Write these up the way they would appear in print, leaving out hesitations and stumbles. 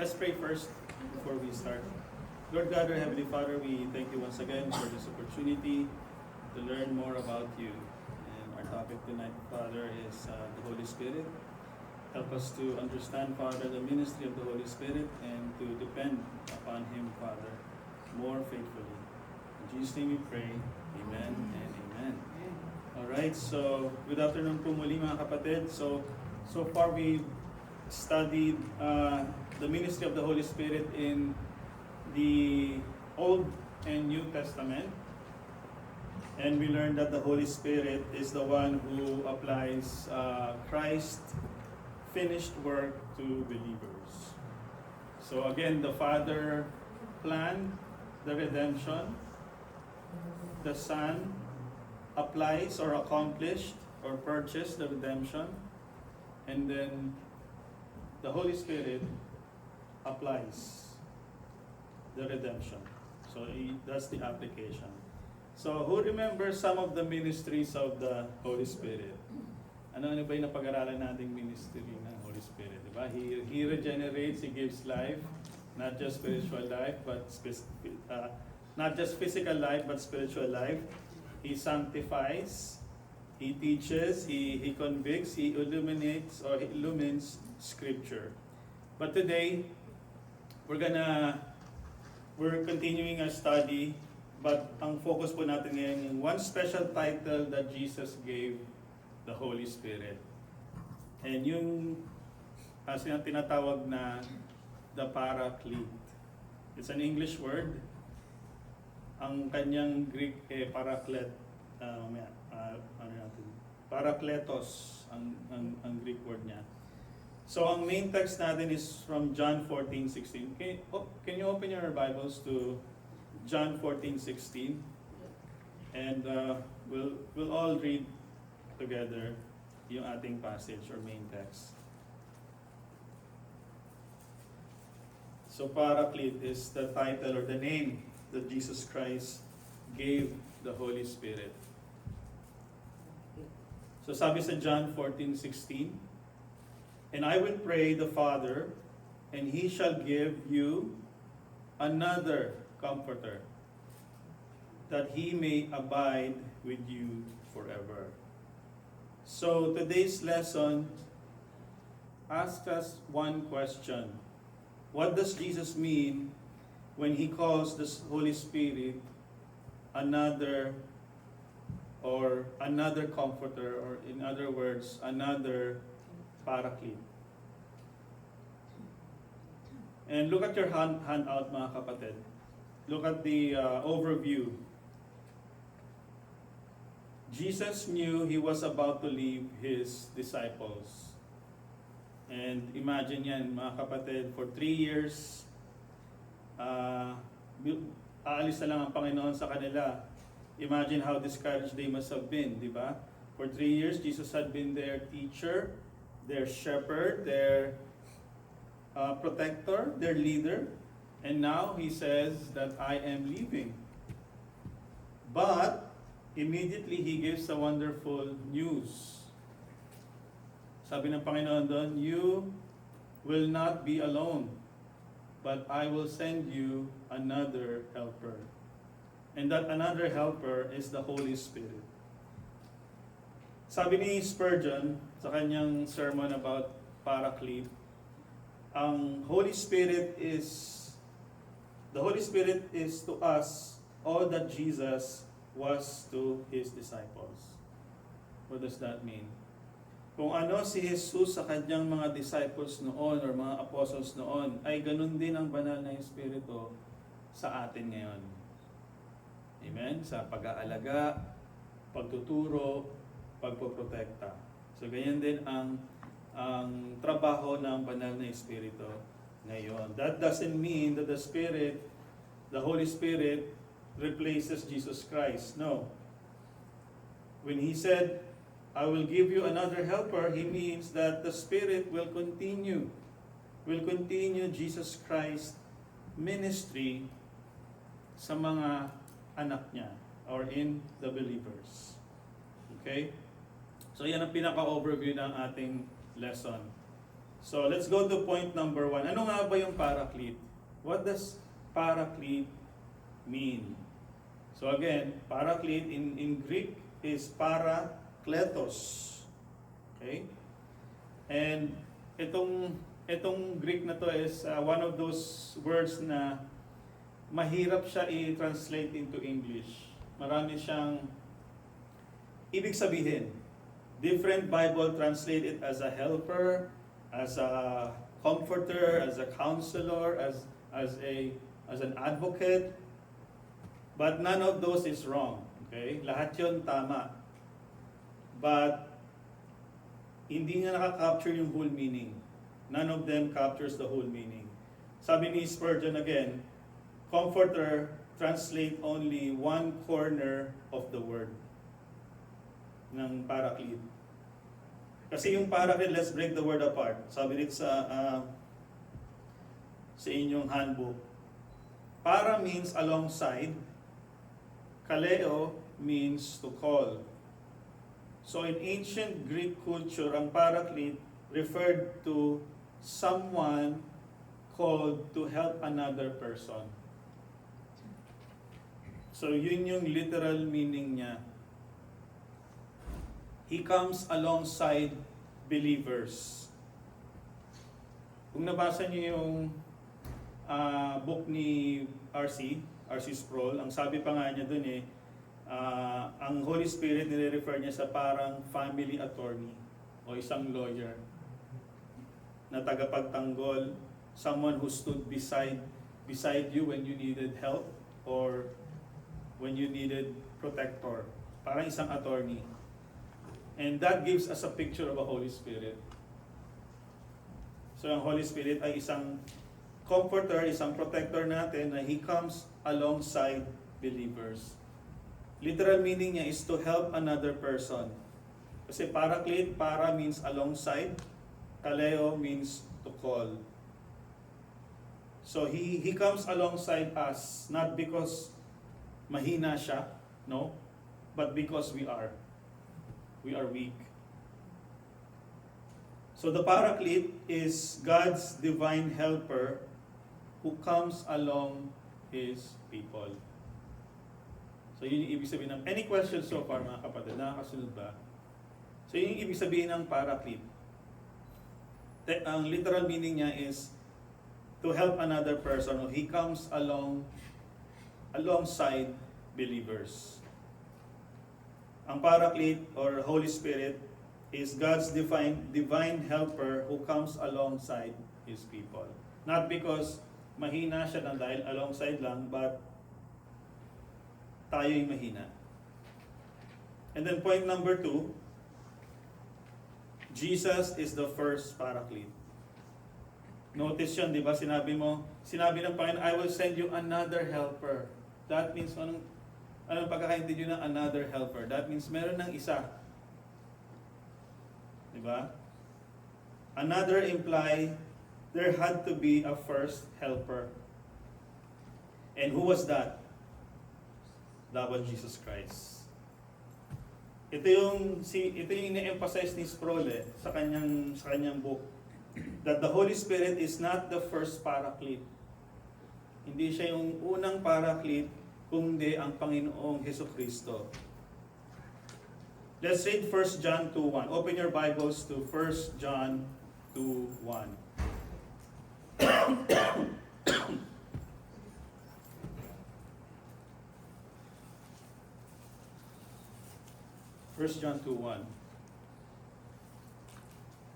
Let's pray first before we start. Lord God, our Heavenly Father, we thank you once again for this opportunity to learn more about you. And our topic tonight, Father, is the Holy Spirit. Help us to understand, Father, the ministry of the Holy Spirit and to depend upon Him, Father, more faithfully. In Jesus' name we pray. Amen and amen. Alright, so good afternoon po muli mga kapatid. So far we studied the ministry of the Holy Spirit in the Old and New Testament. And we learned that the Holy Spirit is the one who applies Christ's finished work to believers. So again, the Father planned the redemption. The Son applies or accomplished or purchased the redemption. And then the Holy Spirit applies the redemption. So that's the application. So who remembers some of the ministries of the Holy Spirit? Ano ba yung napag-aralan nating ministry ng Holy Spirit? Diba? He regenerates, He gives life, not just spiritual life, but not just physical life, but spiritual life. He sanctifies, He teaches, He convicts, He illuminates or He illumines Scripture. But today, we're continuing our study, but ang focus po natin ngayon yung one special title that Jesus gave the Holy Spirit. And yung tinatawag na the Paraclete. It's an English word. Ang kanyang Greek Parakletos ang Greek word niya. So ang main text natin is from John 14:16. Can you open your Bibles to John 14:16? And we'll all read together yung ating passage or main text. So Paraclete is the title or the name that Jesus Christ gave the Holy Spirit. So sabi sa John 14:16, "And I will pray the Father, and He shall give you another Comforter, that He may abide with you forever." So today's lesson asks us one question. What does Jesus mean when He calls the Holy Spirit another Comforter, or in other words, another Paraclete? And look at your handout mga kapatid. Look at the overview. Jesus knew He was about to leave His disciples. And imagine yan mga kapatid, for 3 years, aalis na lang ang Panginoon sa kanila. Imagine how discouraged they must have been, di ba? For 3 years, Jesus had been their teacher, their shepherd, their protector, their leader. And now He says that I am leaving. But immediately He gives a wonderful news. Sabi ng Panginoon doon, "You will not be alone, but I will send you another helper." And that another helper is the Holy Spirit. Sabi ni Spurgeon sa kanyang sermon about Paraclete, the Holy Spirit is to us all that Jesus was to His disciples. What does that mean? Kung ano si Jesus sa kanyang mga disciples noon or mga apostles noon, ay ganun din ang banal na Espiritu sa atin ngayon. Amen? Sa pag-aalaga, pagtuturo, pagpoprotekta. So ganyan din ang trabaho ng banal na Espiritu ngayon. That doesn't mean that the Holy Spirit replaces Jesus Christ. No. When He said, "I will give you another helper," He means that the Spirit will continue Jesus Christ's ministry sa mga anak niya or in the believers. Okay? So yan ang pinaka-overview ng ating lesson. So let's go to point number 1. Ano nga ba yung paraclete? What does paraclete mean? So again, paraclete in Greek is parakletos. Okay? And itong Greek na to is one of those words na mahirap siya i-translate into English. Marami siyang ibig sabihin. Different Bible translate it as a helper, as a comforter, as a counselor, as an advocate. But none of those is wrong. Okay? Lahat 'yon tama. But hindi nga nakaka-capture yung whole meaning. None of them captures the whole meaning. Sabi ni Spurgeon again, comforter translate only one corner of the word ng paraclete. Kasi yung paraclete, let's break the word apart. Sabi dito sa inyong handbook. Para means alongside. Kaleo means to call. So in ancient Greek culture, ang paraclete referred to someone called to help another person. So yun yung literal meaning niya. He comes alongside believers. Kung nabasa niyo yung book ni R.C. Sproul, ang sabi pa nga niya dun ang Holy Spirit nire-refer niya sa parang family attorney o isang lawyer na tagapagtanggol, someone who stood beside you when you needed help or when you needed protector. Parang isang attorney. And that gives us a picture of a Holy Spirit. So ang Holy Spirit ay isang comforter, isang protector natin na He comes alongside believers. Literal meaning niya is to help another person. Kasi paraclete, para means alongside, kaleo means to call. So he comes alongside us, not because mahina siya, no? But because we are weak. So the paraclete is God's divine helper who comes along His people. So yun yung ibig sabihin ng, any questions so far mga kapatid? Nakakasunod ba? So yun yung ibig sabihin ng paraclete. Ang literal meaning niya is to help another person. He comes alongside believers. Ang paraclete or Holy Spirit is God's divine helper who comes alongside His people. Not because mahina siya na dahil alongside lang, but tayo'y mahina. And then point number 2, Jesus is the first paraclete. Notice yun, di ba? Sinabi ng Panginoon, I will send you another helper. That means, anong pagkakaintindi ng another helper? That means meron ng isa. Di ba? Another imply there had to be a first helper. And who was that? That was Jesus Christ. Ito yung ini-emphasize ni Sproul sa kanyang book, that the Holy Spirit is not the first paraclete. Hindi siya yung unang paraclete, kundi ang Panginoong Hesukristo. Let's read 1 John 2:1. Open your Bibles to 1 John 2:1. 1 John 2:1.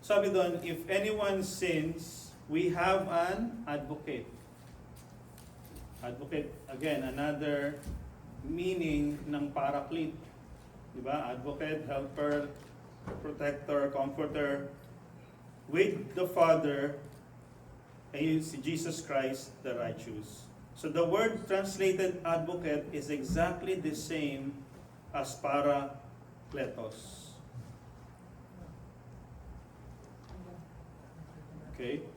Sabi doon, if anyone sins, we have an advocate. Advocate, again, another meaning ng paraclete. Diba? Advocate, helper, protector, comforter. With the Father, si Jesus Christ, the righteous. So the word translated advocate is exactly the same as parakletos. Okay?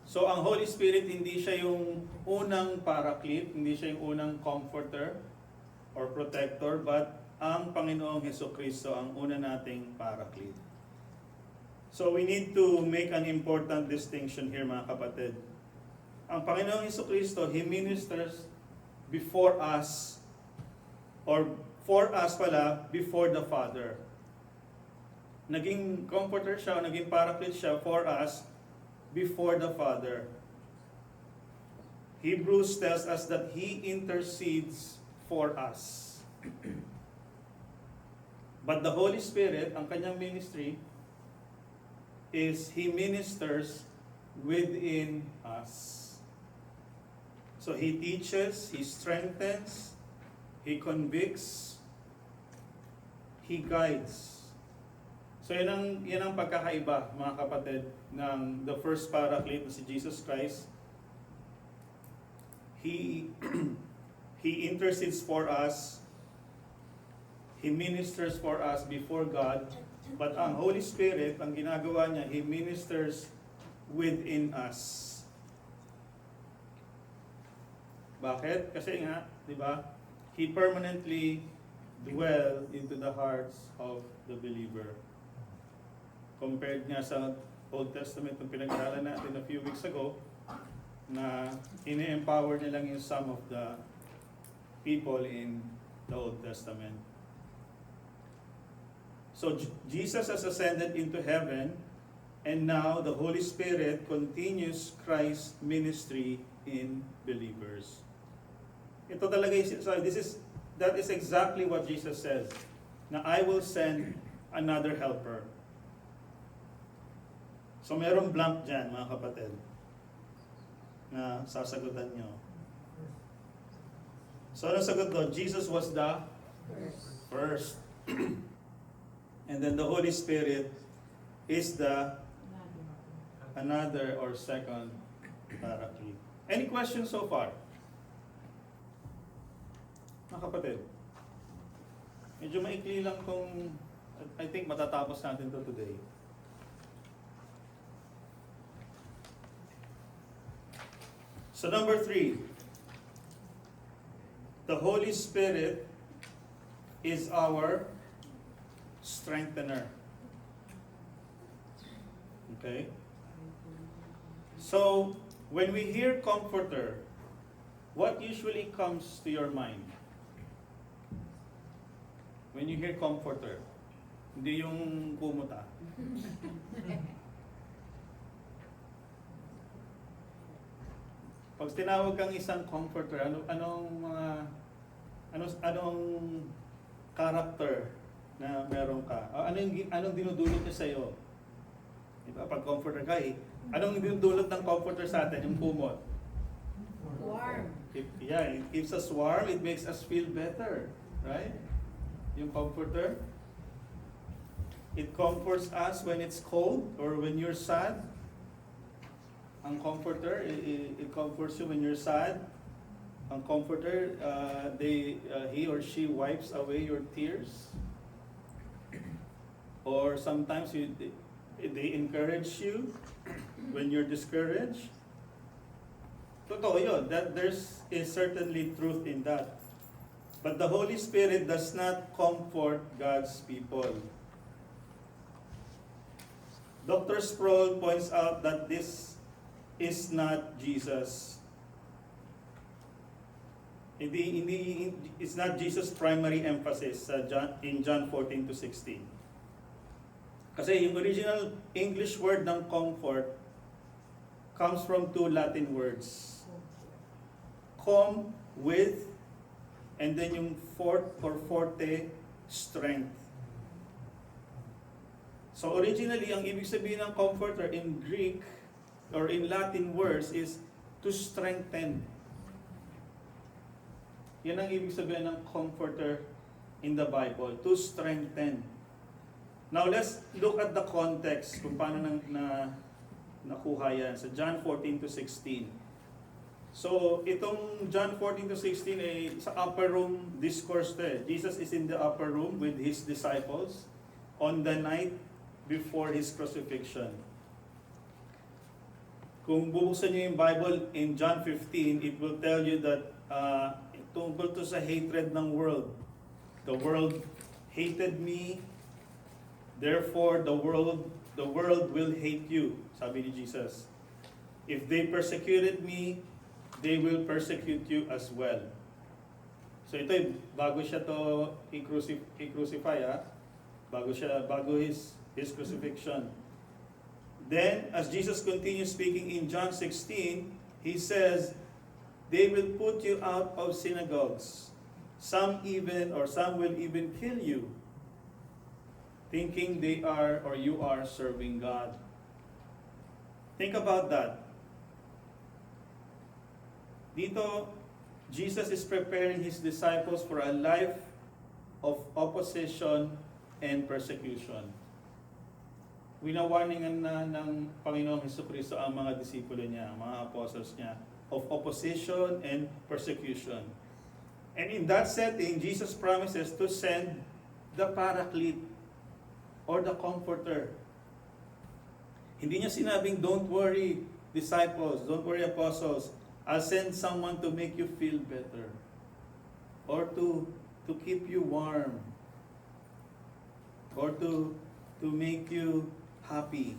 So ang Holy Spirit, hindi siya yung unang paraclete, hindi siya yung unang comforter or protector, but ang Panginoong Hesukristo ang una nating paraclete. So we need to make an important distinction here, mga kapatid. Ang Panginoong Jesucristo, He ministers before us, or for us pala, before the Father. Naging comforter siya, naging paraclete siya for us before the Father. Hebrews tells us that He intercedes for us. But the Holy Spirit, ang kanyang ministry, is He ministers within us. So He teaches, He strengthens, He convicts, He guides. So yan ang pagkakaiba, mga kapatid, ng the first paraclete na si Jesus Christ. He intercedes for us, He ministers for us before God, but ang Holy Spirit, ang ginagawa niya, He ministers within us. Bakit? Kasi nga, di ba, He permanently dwell into the hearts of the believer. Compared nga sa Old Testament, yung pinag-aralan natin a few weeks ago, na ini-empower nilang yung some of the people in the Old Testament. So Jesus has ascended into heaven, and now the Holy Spirit continues Christ's ministry in believers. Ito talaga that is exactly what Jesus says, na I will send another helper. So merong blank dyan, mga kapatid, na sasagutan nyo. So ano sagot doon? Jesus was the first. And then the Holy Spirit is the another or second paraclete. Any questions so far? Mga kapatid, medyo maikli lang kung I think matatapos natin to today. So number 3, the Holy Spirit is our strengthener. Okay? So, when we hear comforter, what usually comes to your mind? When you hear comforter, hindi yung kumuta. Pag tinawag kang isang comforter, anong character na meron ka? Anong dinudulot niya sa iyo? Diba? Pag comforter ka, anong dinudulot ng comforter sa atin? Yung kumot. Warm. It keeps us warm. It makes us feel better, right? Yung comforter. It comforts us when it's cold or when you're sad. Ang comforter, it comforts you when you're sad. Ang comforter, he or she wipes away your tears. Or sometimes they encourage you when you're discouraged. Totoo yun. That is certainly truth in that. But the Holy Spirit does not comfort God's people. Dr. Sproul points out that this is not Jesus. It's not Jesus' primary emphasis in John 14 to 16. Kasi yung original English word ng comfort comes from two Latin words. Com, with, and then yung fort or forte, strength. So originally, ang ibig sabihin ng comforter in Greek or in Latin words is to strengthen. Yan ang ibig sabihin ng comforter in the Bible, to strengthen. Now let's look at the context kung paano nakuha yan sa John 14 to 16. So itong John 14 to 16 ay sa upper room discourse to. Jesus is in the upper room with His disciples on the night before His crucifixion. Kung bubuksan niyo yung Bible in John 15, it will tell you that tungkol to sa hatred ng world. The world hated me, therefore the world the world will hate you, sabi ni Jesus. If they persecuted me, they will persecute you as well. So ito, bago siya to i-crucify, bago his crucifixion. Then, as Jesus continues speaking in John 16, He says, they will put you out of synagogues. Some will even kill you, thinking they are or you are serving God. Think about that. Dito, Jesus is preparing His disciples for a life of opposition and persecution. Winawarningan na ng Panginoong Hesukristo ang mga disipulo niya, ang mga apostles niya, of opposition and persecution. And in that setting, Jesus promises to send the Paraclete or the Comforter. Hindi niya sinabing, don't worry, disciples, don't worry, apostles, I'll send someone to make you feel better or to keep you warm or to make you happy.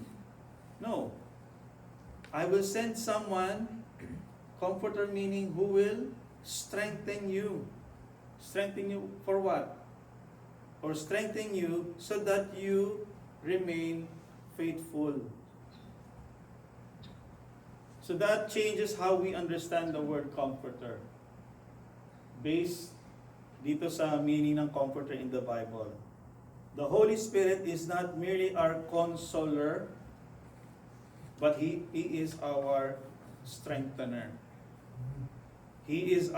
No. I will send someone, comforter meaning who will strengthen you. Strengthen you for what? Or strengthen you so that you remain faithful. So that changes how we understand the word comforter. Based dito sa meaning ng comforter in the Bible. The Holy Spirit is not merely our consoler, but He is our strengthener. He gives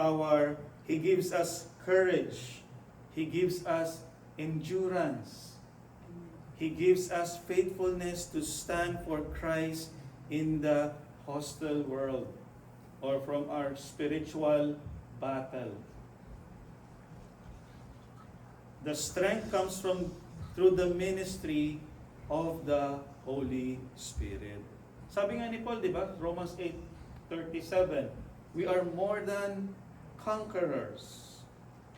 us courage. He gives us endurance. He gives us faithfulness to stand for Christ in the hostile world or from our spiritual battle. The strength comes through the ministry of the Holy Spirit. Sabi nga ni Paul, di ba? Romans 8:37, we are more than conquerors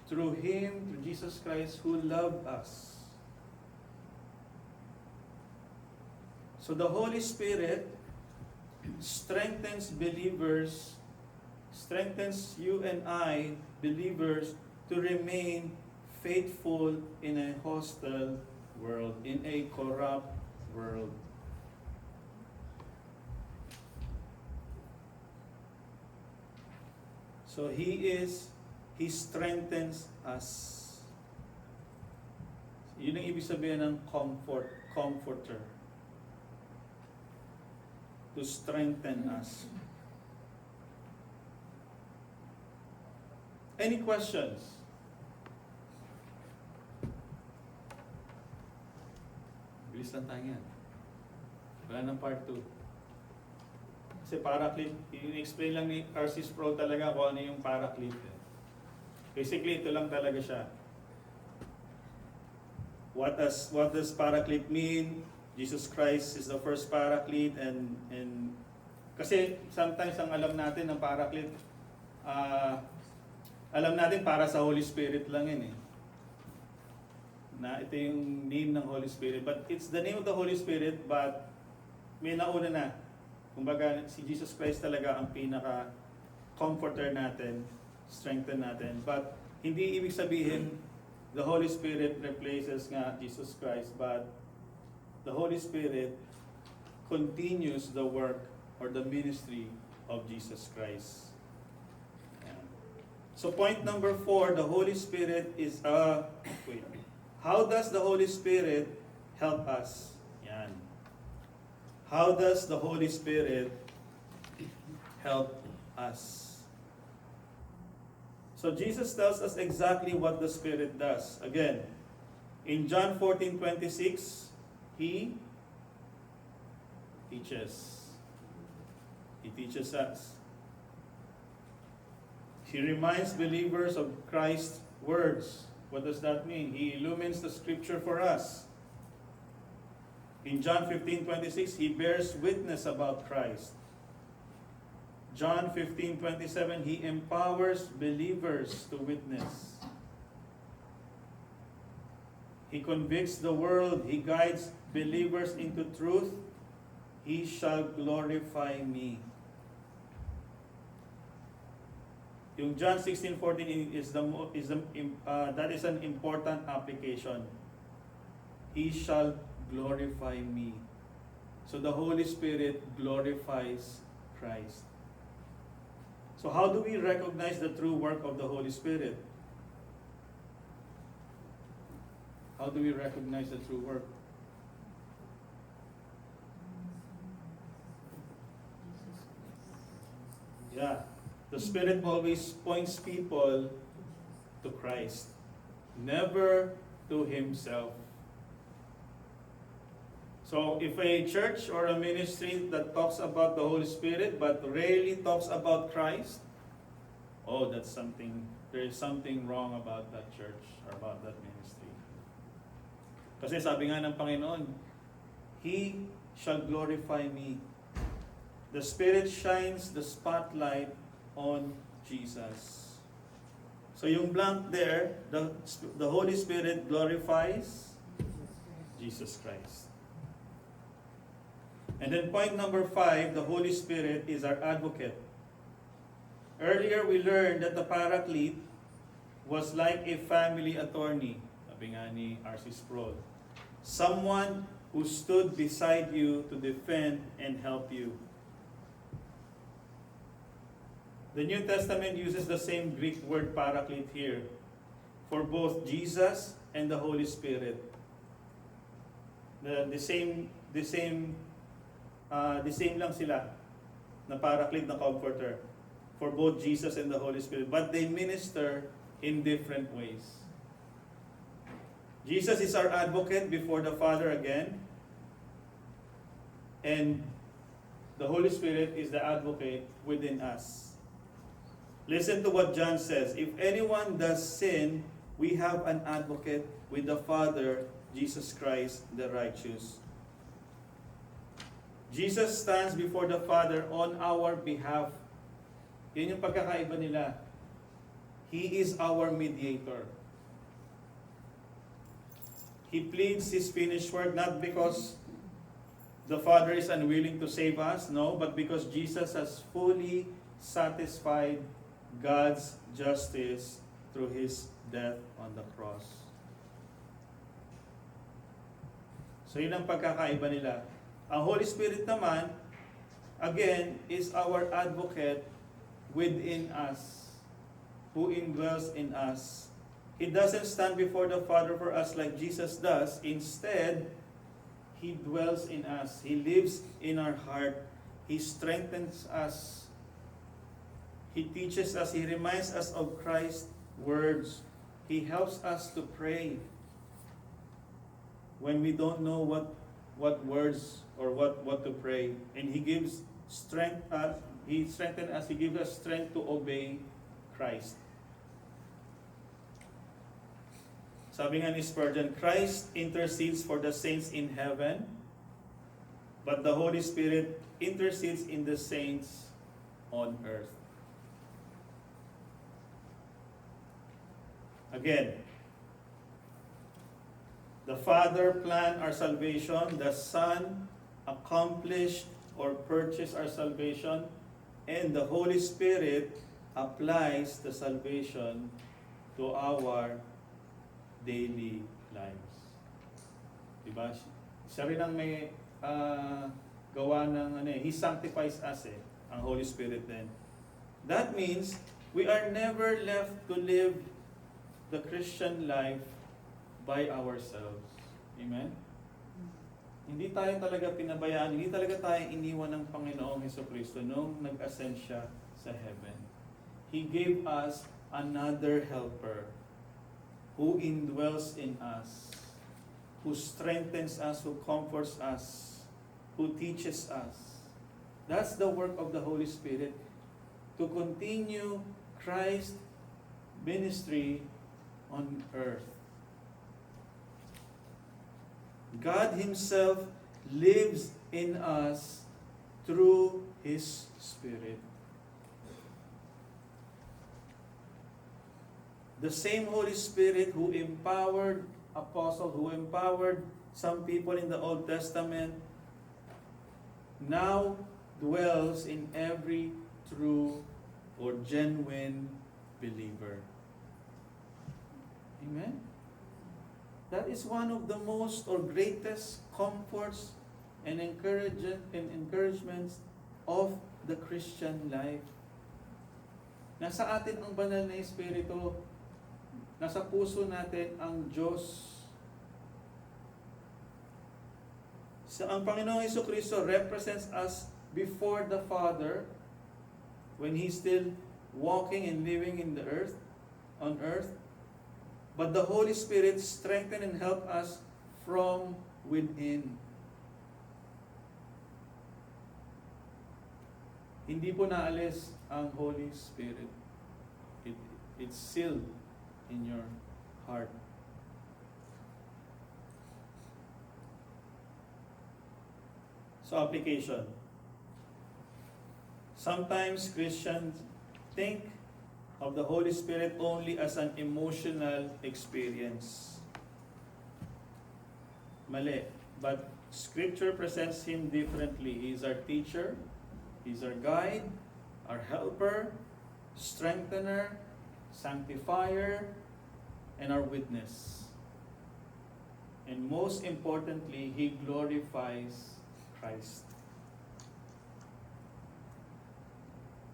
through Him, through Jesus Christ, who loved us. So the Holy Spirit strengthens believers, strengthens you and I, believers, to remain faithful in a hostile world, in a corrupt world. So He strengthens us. Yun ang ibig sabihin ng comforter. To strengthen us. Any questions? Bilis lang tayo yan. Wala ng part 2. Kasi Paraclete, i-explain lang ni R.C. Sproul talaga kung ano yung Paraclete. Basically, ito lang talaga siya. What does Paraclete mean? Jesus Christ is the first Paraclete and kasi sometimes ang alam natin ng Paraclete, alam natin para sa Holy Spirit lang yun eh. Na ito yung name ng Holy Spirit. But it's the name of the Holy Spirit, but may nauna na. Kumbaga, si Jesus Christ talaga ang pinaka-comforter natin, strengthen natin. But hindi ibig sabihin, the Holy Spirit replaces nga Jesus Christ, but the Holy Spirit continues the work or the ministry of Jesus Christ. So point number 4, the Holy Spirit is how does the Holy Spirit help us? Yan. How does the Holy Spirit help us? So Jesus tells us exactly what the Spirit does. Again, in John 14:26, He teaches. He teaches us. He reminds believers of Christ's words. What does that mean? He illumines the scripture for us. In John 15:26, He bears witness about Christ. John 15:27, He empowers believers to witness. He convicts the world. He guides believers into truth. He shall glorify me. Yung John 16:14 that is an important application. He shall glorify me. So the Holy Spirit glorifies Christ. So how do we recognize the true work of the Holy Spirit? How do we recognize the true work? Yeah. The Spirit always points people to Christ, never to himself. So if a church or a ministry that talks about the Holy Spirit but rarely talks about Christ, oh, there is something wrong about that church or about that ministry. Kasi sabi nga ng Panginoon, He shall glorify me. The Spirit shines the spotlight on Jesus. So yung blank there, the Holy Spirit glorifies Jesus Christ. And then point number 5, the Holy Spirit is our advocate. Earlier we learned that the Paraclete was like a family attorney, sabi nga ni R.C. Sproul. Someone who stood beside you to defend and help you. The New Testament uses the same Greek word paraclete here for both Jesus and the Holy Spirit. The same lang sila na paraclete, na comforter for both Jesus and the Holy Spirit, but they minister in different ways. Jesus is our advocate before the Father again, and the Holy Spirit is the advocate within us. Listen to what John says. If anyone does sin, we have an advocate with the Father, Jesus Christ the righteous. Jesus stands before the Father on our behalf. Yun yung pagkakaiba nila. He is our mediator. He pleads His finished work not because the Father is unwilling to save us, no, but because Jesus has fully satisfied God's justice through His death on the cross. So yun ang pagkakaiba nila. Ang Holy Spirit naman, again, is our advocate within us, who indwells in us. He doesn't stand before the Father for us like Jesus does. Instead, He dwells in us. He lives in our heart. He strengthens us. He teaches us. He reminds us of Christ's words. He helps us to pray when we don't know what words or what to pray. And He gives strength us. He strengthens us. He gives us strength to obey Christ. Sabi nga ni Spurgeon, Christ intercedes for the saints in heaven, but the Holy Spirit intercedes in the saints on earth. Again, the Father planned our salvation, the Son accomplished or purchased our salvation, and the Holy Spirit applies the salvation to our daily lives. Diba? Siya rin ang may gawa ng He sanctifies us ang Holy Spirit din. That means we are never left to live the Christian life by ourselves. Amen? Hindi tayo talaga pinabayaan, hindi talaga tayo iniwan ng Panginoong Hesukristo nung nag-ascend siya sa heaven. He gave us another helper who indwells in us, who strengthens us, who comforts us, who teaches us. That's the work of the Holy Spirit, to continue Christ's ministry on earth. God Himself lives in us through His Spirit. The same Holy Spirit who empowered apostle who empowered some people in the Old Testament now dwells in every true or genuine believer. Amen? That is one of the most or greatest comforts and encouragements of the Christian life. Nasa atin ang banal na Espiritu. Nasa puso natin ang Diyos. Ang Panginoong Jesucristo represents us before the Father when He's still walking and living in the earth, on earth. But the Holy Spirit strengthen and help us from within. Hindi po naalis ang Holy Spirit. It's sealed in your heart. So application. Sometimes Christians think of the Holy Spirit only as an emotional experience. Mali. But Scripture presents Him differently. He is our teacher. He's our guide, our helper, strengthener, sanctifier, and our witness. And most importantly, He glorifies Christ.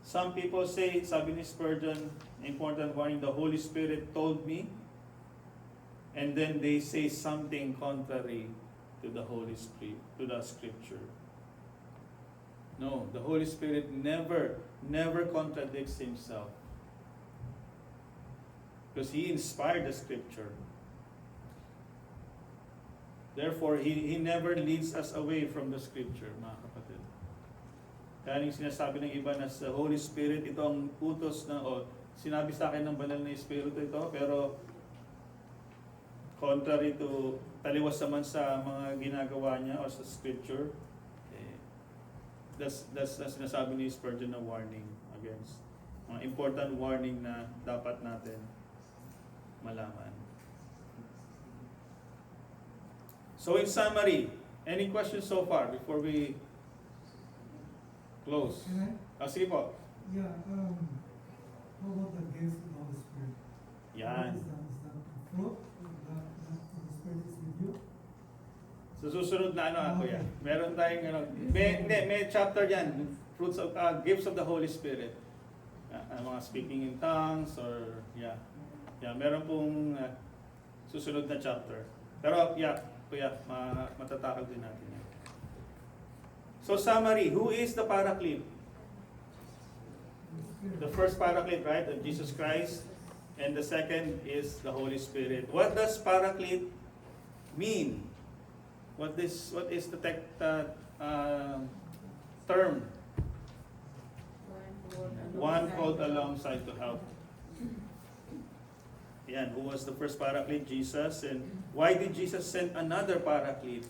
Some people say, sabi ni Spurgeon, important warning, the Holy Spirit told me, and then they say something contrary to the Holy Spirit, to the Scripture. No, the Holy Spirit never contradicts Himself. Because He inspired the Scripture. Therefore, He never leads us away from the Scripture, mga kapatid. Kaya yung sinasabi ng iba na sa Holy Spirit, ito ang utos na, sinabi sa akin ng banal na Espiritu ito, pero contrary to, taliwas naman sa mga ginagawa niya o sa Scripture, that's sinasabi ni Spurgeon na warning against. Important warning na dapat natin malaman. So in summary, any questions so far before we close? Sige po. Yeah, how about the gifts of the Holy Spirit? Yan. What is that fruit that the Holy Spirit is with you? So susunod na kuya. Meron tayong may chapter yan, fruits of gifts of the Holy Spirit. Mga speaking in tongues or meron pong susunod na chapter. Pero kuya, matatakal din natin yan. So summary, who is the Paraclete? The first Paraclete, right, of Jesus Christ, and the second is the Holy Spirit. What does Paraclete mean? What is the term? One called alongside to help. Yan, who was the first Paraclete? Jesus. And why did Jesus send another Paraclete?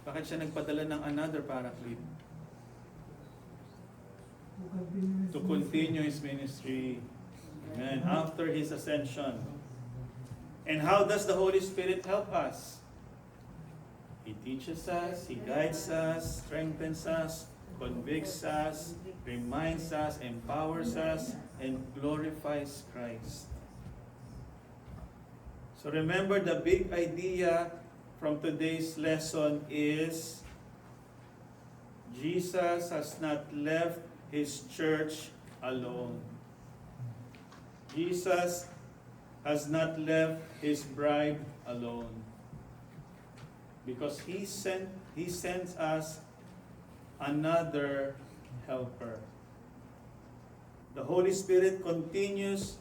Bakit siya nagpadala ng another Paraclete? To continue His ministry. Amen. After His ascension. And how does the Holy Spirit help us? He teaches us, He guides us, strengthens us, convicts us, reminds us, empowers us, and glorifies Christ. So remember, the big idea from today's lesson is Jesus has not left His church alone. Jesus has not left His bride alone. Because He sends us another helper. The Holy Spirit continues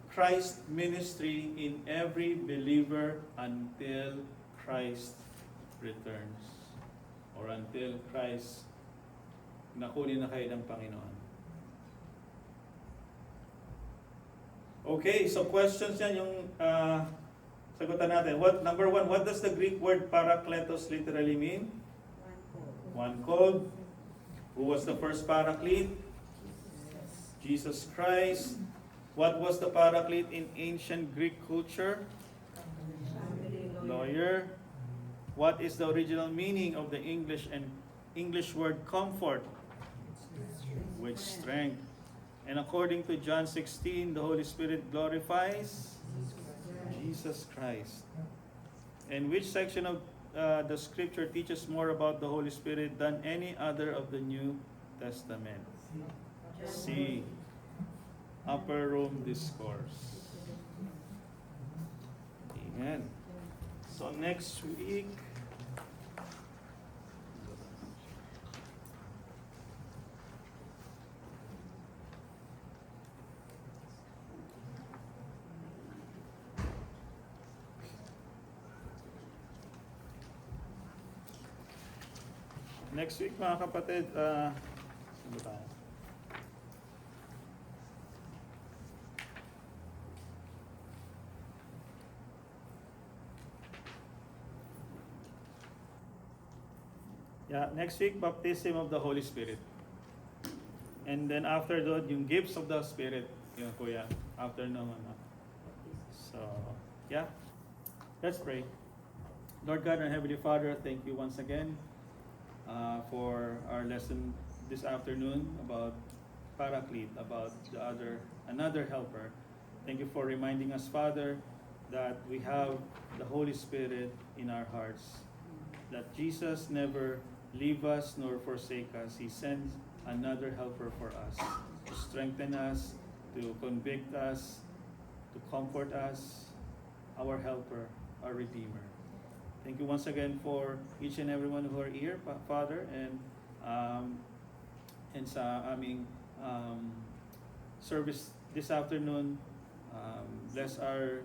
Christ's ministry in every believer until Christ returns. Or until Christ nakunin na kayo ng Panginoon. Okay, so questions yan yung sagutan natin. Number one, what does the Greek word parakletos literally mean? One called. Who was the first Paraclete? Jesus Christ. What was the Paraclete in ancient Greek culture? lawyer. What is the original meaning of the English word comfort? With strength. And according to John 16, the Holy Spirit glorifies Jesus Christ. And which section of the scripture teaches more about the Holy Spirit than any other of the New Testament? C. Upper Room Discourse. Amen. So next week, mga kapatid, saan ba tayo? Yeah, next week, baptism of the Holy Spirit. And then after that, yung gifts of the Spirit. Yun, kuya. After naman. So, yeah. Let's pray. Lord God and Heavenly Father, thank you once again for our lesson this afternoon about Paraclete, about another helper. Thank you for reminding us, Father, that we have the Holy Spirit in our hearts. That Jesus never leave us nor forsake us. He sends another helper for us to strengthen us, to convict us, to comfort us, our helper, our Redeemer. Thank you once again for each and everyone who are here, Father, and sa aming service this afternoon. Bless our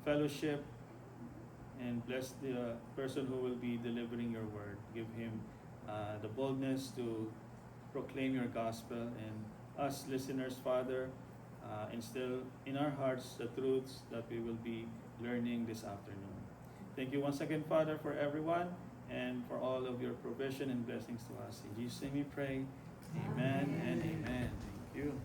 fellowship and bless the person who will be delivering your word. Give him the boldness to proclaim your gospel, and us listeners, Father, instill in our hearts the truths that we will be learning this afternoon. Thank you once again, Father, for everyone and for all of your provision and blessings to us. In Jesus' name we pray. Amen and amen. Thank you.